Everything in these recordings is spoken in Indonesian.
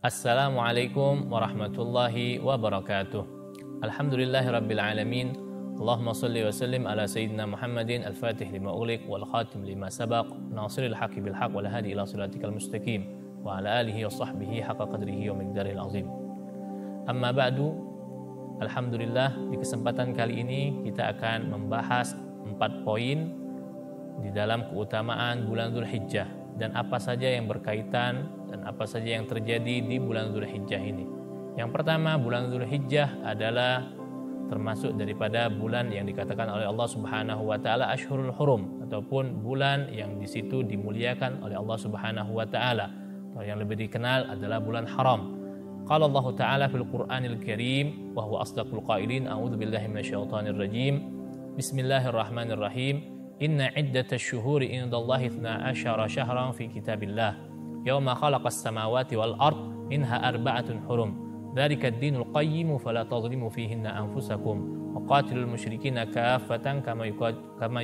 Assalamualaikum warahmatullahi wabarakatuh. Alhamdulillahi rabbil alamin. Allahumma salli wa sallim ala sayyidina Muhammadin al-fatih lima ughliq wal khatim lima sabaq nasiril haqqi bil haqq wal hadi ila siratikal mustaqim wa ala alihi wa sahbihi haqqa qadrihi wa miqdaril azim. Amma ba'du. Alhamdulillah, di kesempatan kali ini kita akan membahas 4 poin di dalam keutamaan bulan Dzulhijjah dan apa saja yang berkaitan dan apa saja yang terjadi di bulan Dzulhijjah ini. Yang pertama, bulan Dzulhijjah adalah termasuk daripada bulan yang dikatakan oleh Allah Subhanahu wa taala Ashhurul Hurum, ataupun bulan yang di situ dimuliakan oleh Allah Subhanahu wa taala, atau yang lebih dikenal adalah bulan haram. Qala Allah taala fil Qur'anil Karim wa huwa asdaqul qailin, a'udzu billahi minasyaitonir rajim. Bismillahirrahmanirrahim. Inna iddatash syuhuri indallahi 12 syahran fi kitabillah yauma khalaqas samawati wal ard minha arba'atun hurum dzalika ad-dinul qayyim fala tadhlimu fihinna anfusakum wa qatilul musyrikina kaffatan kama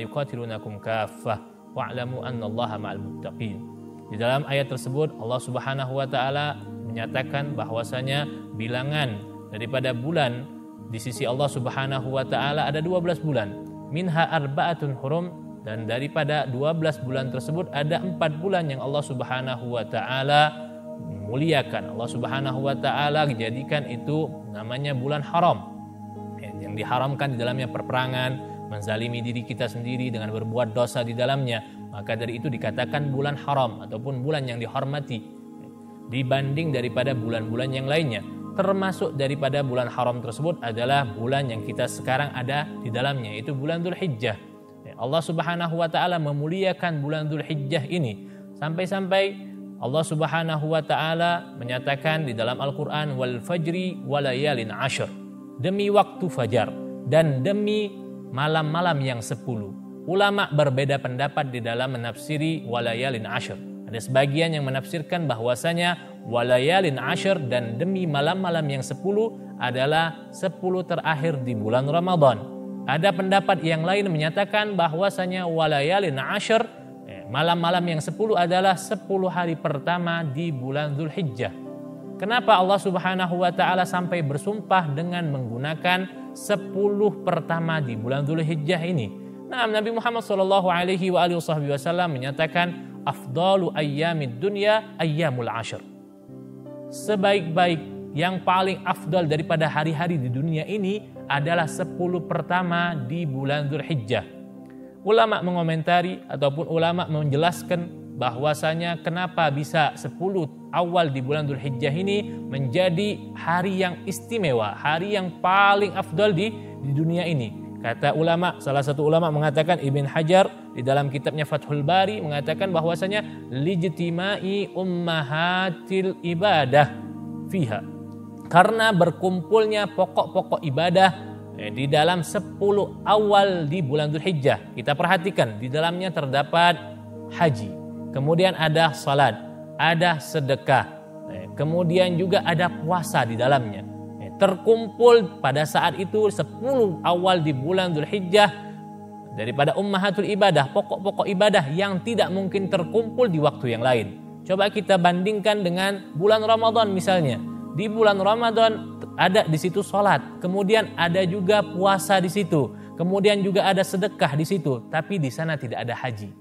yuqatilunakum kaffah wa'lamu annallaha ma'al muttaqin. Di dalam ayat tersebut Allah Subhanahu wa taala menyatakan bahwasanya bilangan daripada bulan di sisi Allah Subhanahu wa taala ada 12 bulan. Minha arba'atun hurum, dan daripada 12 bulan tersebut ada 4 bulan yang Allah Subhanahu wa taala muliakan. Allah Subhanahu wa taala jadikan itu namanya bulan haram, yang diharamkan di dalamnya perperangan, menzalimi diri kita sendiri dengan berbuat dosa di dalamnya. Maka dari itu dikatakan bulan haram ataupun bulan yang dihormati dibanding daripada bulan-bulan yang lainnya. Termasuk daripada bulan haram tersebut adalah bulan yang kita sekarang ada di dalamnya, yaitu bulan Dzulhijjah. Allah Subhanahu wa taala memuliakan bulan Dzulhijjah ini sampai-sampai Allah Subhanahu wa taala menyatakan di dalam Al-Qur'an wal fajri walayalin ashr, demi waktu fajar dan demi malam-malam yang 10. Ulama berbeda pendapat di dalam menafsiri walayalin ashr. Ada sebagian yang menafsirkan bahwasanya walayalin ashr dan demi malam-malam yang 10 adalah 10 terakhir di bulan Ramadan. Ada pendapat yang lain menyatakan bahwasanya walayalin ashr, malam-malam yang 10 adalah 10 hari pertama di bulan Dzulhijjah. Kenapa Allah Subhanahu wa taala sampai bersumpah dengan menggunakan 10 pertama di bulan Dzulhijjah ini? Nah, Nabi Muhammad sallallahu alaihi wasallam menyatakan afdalu ayyamid dunya ayyamul ashr. Sebaik-baik yang paling afdal daripada hari-hari di dunia ini adalah 10 pertama di bulan Dzulhijjah. Ulama mengomentari ataupun ulama menjelaskan bahwasanya kenapa bisa 10 awal di bulan Dzulhijjah ini menjadi hari yang istimewa, hari yang paling afdal di dunia ini. Kata ulama, salah satu ulama mengatakan, Ibn Hajar di dalam kitabnya Fathul Bari mengatakan bahwasanya lijtima'i ummahatil ibadah fiha, karena berkumpulnya pokok-pokok ibadah di dalam 10 awal di bulan Dzulhijjah. Kita perhatikan di dalamnya terdapat haji, kemudian ada salat, ada sedekah, kemudian juga ada puasa di dalamnya. Terkumpul pada saat itu 10 awal di bulan Dzulhijjah daripada ummahatul ibadah, pokok-pokok ibadah yang tidak mungkin terkumpul di waktu yang lain. Coba kita bandingkan dengan bulan Ramadan misalnya. Di bulan Ramadan ada di situ salat, kemudian ada juga puasa di situ, kemudian juga ada sedekah di situ, tapi di sana tidak ada haji.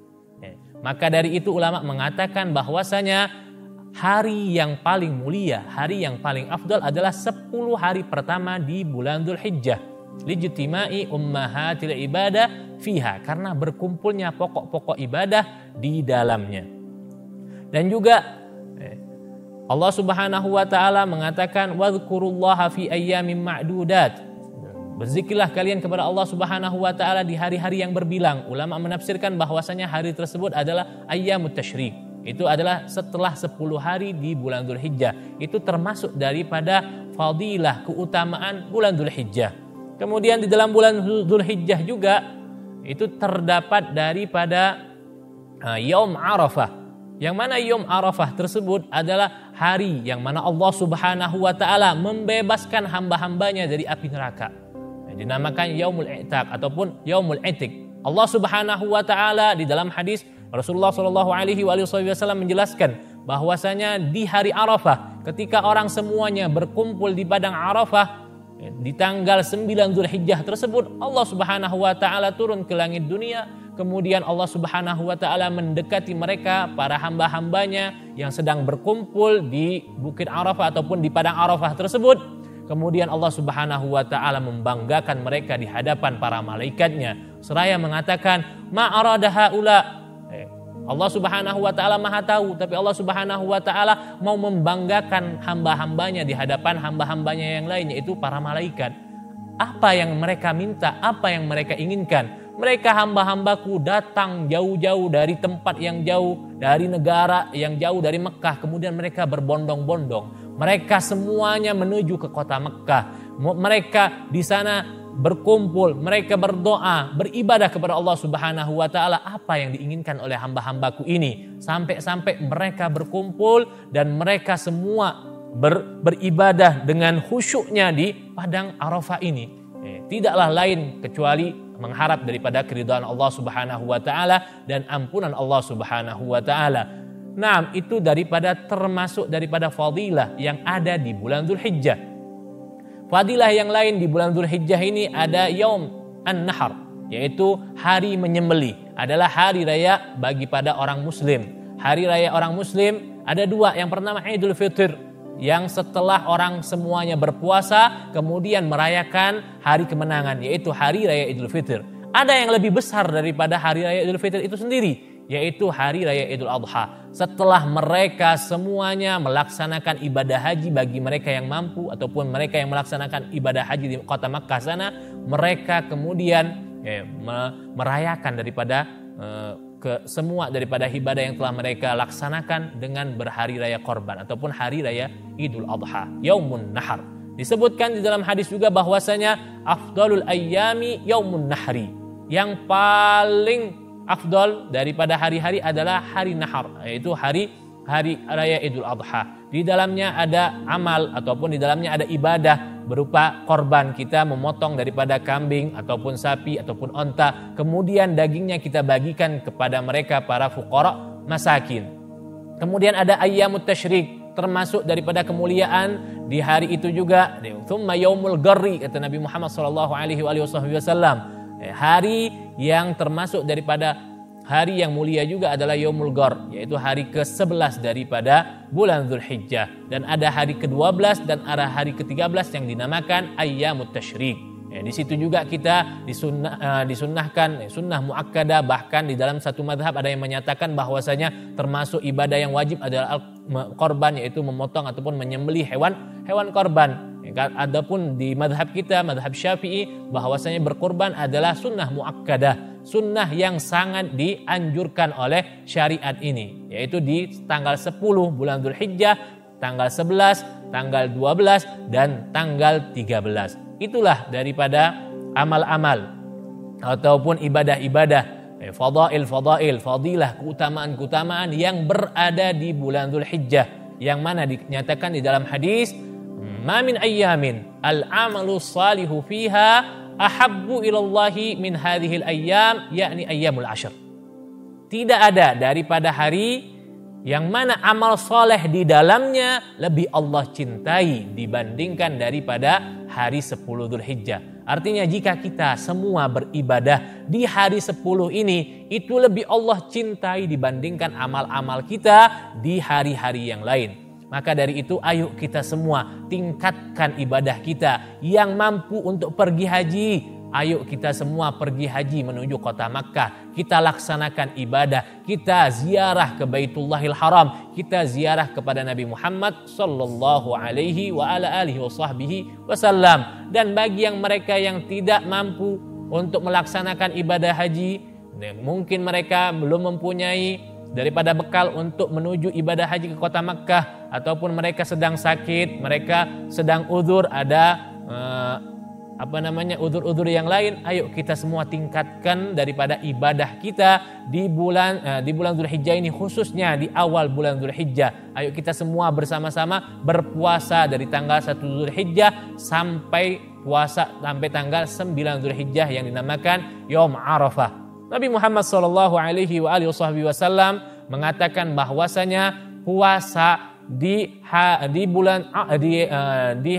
Maka dari itu ulama mengatakan bahwasanya hari yang paling mulia, hari yang paling afdal adalah 10 hari pertama di bulan Dzulhijjah. Lijtima'i ummahatil ibadah fiha, karena berkumpulnya pokok-pokok ibadah di dalamnya. Dan juga Allah Subhanahu wa taala mengatakan wadhkurullaha fi ayyamin ma'dudat. Berzikirlah kalian kepada Allah Subhanahu wa taala di hari-hari yang berbilang. Ulama menafsirkan bahwasanya hari tersebut adalah ayyamut tasyrik. Itu adalah setelah 10 hari di bulan Dzulhijjah. Itu termasuk daripada fadilah, keutamaan bulan Dzulhijjah. Kemudian di dalam bulan Dzulhijjah juga itu terdapat daripada Yaum Arafah. Yang mana Yaum Arafah tersebut adalah hari yang mana Allah Subhanahu wa taala membebaskan hamba-hambanya dari api neraka. Dinamakan Yaumul I'taq ataupun Yaumul I'tiq. Allah Subhanahu wa taala di dalam hadis Rasulullah sallallahu alaihi wasallam menjelaskan bahwasanya di hari Arafah ketika orang semuanya berkumpul di padang Arafah di tanggal 9 Dzulhijjah tersebut, Allah Subhanahu wa taala turun ke langit dunia. Kemudian Allah Subhanahu wa taala mendekati mereka, para hamba-hambanya yang sedang berkumpul di Bukit Arafah ataupun di padang Arafah tersebut. Kemudian Allah Subhanahu wa taala membanggakan mereka di hadapan para malaikatnya seraya mengatakan, ma arada haula. Allah Subhanahu wa taala Maha tahu, tapi Allah Subhanahu wa taala mau membanggakan hamba-hambanya di hadapan hamba-hambanya yang lain, yaitu para malaikat. Apa yang mereka minta, apa yang mereka inginkan? Mereka hamba-hambaku datang jauh-jauh dari tempat yang jauh, dari negara yang jauh, dari Mekah. Kemudian mereka berbondong-bondong. Mereka semuanya menuju ke kota Mekah. Mereka di sana berkumpul, mereka berdoa, beribadah kepada Allah Subhanahu wa taala. Apa yang diinginkan oleh hamba-hambaku ini? Sampai-sampai mereka berkumpul dan mereka semua beribadah dengan khusyuknya di padang Arafah ini. Tidaklah lain kecuali mengharap daripada keridhaan Allah Subhanahu wa taala dan ampunan Allah Subhanahu wa taala. Nah, itu termasuk daripada fadilah yang ada di bulan Dzulhijjah. Fadilah yang lain di bulan Dzulhijjah ini ada Yaum An-Nahr, yaitu hari menyembelih. Adalah hari raya bagi pada orang muslim. Hari raya orang muslim ada dua. Yang pertama Idul Fitr, yang setelah orang semuanya berpuasa kemudian merayakan hari kemenangan, yaitu hari raya Idul Fitr. Ada yang lebih besar daripada hari raya Idul Fitr itu sendiri, yaitu hari raya Idul Adha. Setelah mereka semuanya melaksanakan ibadah haji bagi mereka yang mampu ataupun mereka yang melaksanakan ibadah haji di kota Makkah sana, mereka kemudian merayakan daripada semua daripada ibadah yang telah mereka laksanakan dengan berhari raya korban ataupun hari raya Idul Adha, Yaumun Nahar. Disebutkan di dalam hadis juga bahwasanya afdalul ayyami Yaumun Nahri. Yang paling afdal daripada hari-hari adalah hari Nahar, yaitu hari raya Idul Adha. Di dalamnya ada amal ataupun di dalamnya ada ibadah berupa korban. Kita memotong daripada kambing ataupun sapi ataupun onta, kemudian dagingnya kita bagikan kepada mereka para fuqara masakin. Kemudian ada ayyamut tasyrik, termasuk daripada kemuliaan di hari itu juga tsumma yaumul gharri, kata Nabi Muhammad sallallahu alaihi wasallam. Hari yang termasuk daripada hari yang mulia juga adalah Yaumul Ghar, yaitu hari ke-11 daripada bulan Dzulhijjah. Dan ada hari ke-12 dan ada hari ke-13 yang dinamakan Ayyamut Tasyrik. Di situ juga kita disunnahkan sunnah muakkadah. Bahkan di dalam satu mazhab ada yang menyatakan bahwasanya termasuk ibadah yang wajib adalah korban, yaitu memotong ataupun menyembelih hewan korban. Adapun di madhab kita, madhab Syafi'i, bahwasanya berkorban adalah sunnah muakkadah, sunnah yang sangat dianjurkan oleh syariat ini, yaitu di tanggal 10 bulan Dzulhijjah, tanggal 11, tanggal 12, dan tanggal 13. Itulah daripada amal-amal ataupun ibadah-ibadah, fadail, fadilah, keutamaan-keutamaan yang berada di bulan Dzulhijjah, yang mana dinyatakan di dalam hadis, ma min ayyamin al-amalu salihu fiha ahabbu ilallahi min hadhil ayyam, yakni ayyamul ashr. Tidak ada daripada hari yang mana amal soleh di dalamnya lebih Allah cintai dibandingkan daripada hari 10 Dzulhijjah. Artinya jika kita semua beribadah di hari 10 ini, itu lebih Allah cintai dibandingkan amal-amal kita di hari-hari yang lain. Maka dari itu ayo kita semua tingkatkan ibadah kita. Yang mampu untuk pergi haji, ayo kita semua pergi haji menuju kota Makkah. Kita laksanakan ibadah, kita ziarah ke Baitullahil Haram, kita ziarah kepada Nabi Muhammad sallallahu alaihi wa ala alihi wasallam. Dan bagi yang mereka yang tidak mampu untuk melaksanakan ibadah haji, mungkin mereka belum mempunyai daripada bekal untuk menuju ibadah haji ke kota Makkah, ataupun mereka sedang sakit, mereka sedang uzur, ada uzur-uzur yang lain. Ayo kita semua tingkatkan daripada ibadah kita di bulan Dzulhijjah ini, khususnya di awal bulan Dzulhijjah. Ayo kita semua bersama-sama berpuasa dari tanggal 1 Dzulhijjah sampai tanggal 9 Dzulhijjah yang dinamakan Yaum Arafah. Nabi Muhammad sallallahu alaihi wasallam mengatakan bahwasanya puasa di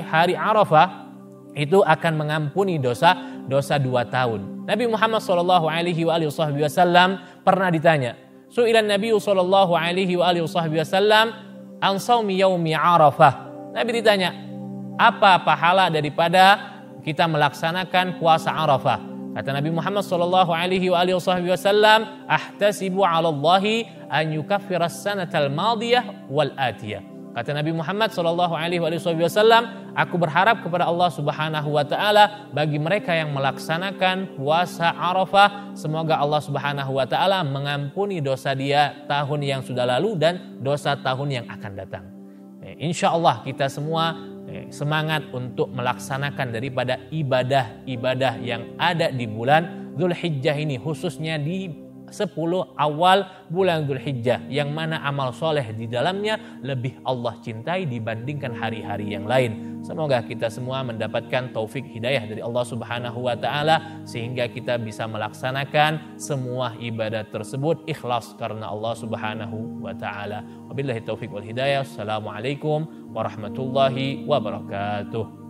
hari Arafah itu akan mengampuni dosa 2 tahun. Nabi Muhammad sallallahu alaihi wasallam pernah ditanya, su'ilan Nabi sallallahu alaihi wasallam an shaumi yaumi Arafah. Nabi ditanya, apa pahala daripada kita melaksanakan puasa Arafah? Kata Nabi Muhammad sallallahu alaihi wasallam, ahtasibu 'ala Allahi an yukaffira as-sanatal madiyah wal atiyah. Kata Nabi Muhammad sallallahu alaihi wasallam, aku berharap kepada Allah Subhanahu wa taala bagi mereka yang melaksanakan puasa Arafah, semoga Allah Subhanahu wa taala mengampuni dosa dia tahun yang sudah lalu dan dosa tahun yang akan datang. Insyaallah kita semua semangat untuk melaksanakan daripada ibadah-ibadah yang ada di bulan Dzulhijjah ini, khususnya di 10 awal bulan Dzulhijjah, yang mana amal soleh di dalamnya lebih Allah cintai dibandingkan hari-hari yang lain. Semoga kita semua mendapatkan taufik hidayah dari Allah Subhanahu wa taala sehingga kita bisa melaksanakan semua ibadah tersebut ikhlas karena Allah Subhanahu wa taala. Wabillahi taufik wal hidayah. Assalamualaikum warahmatullahi wabarakatuh.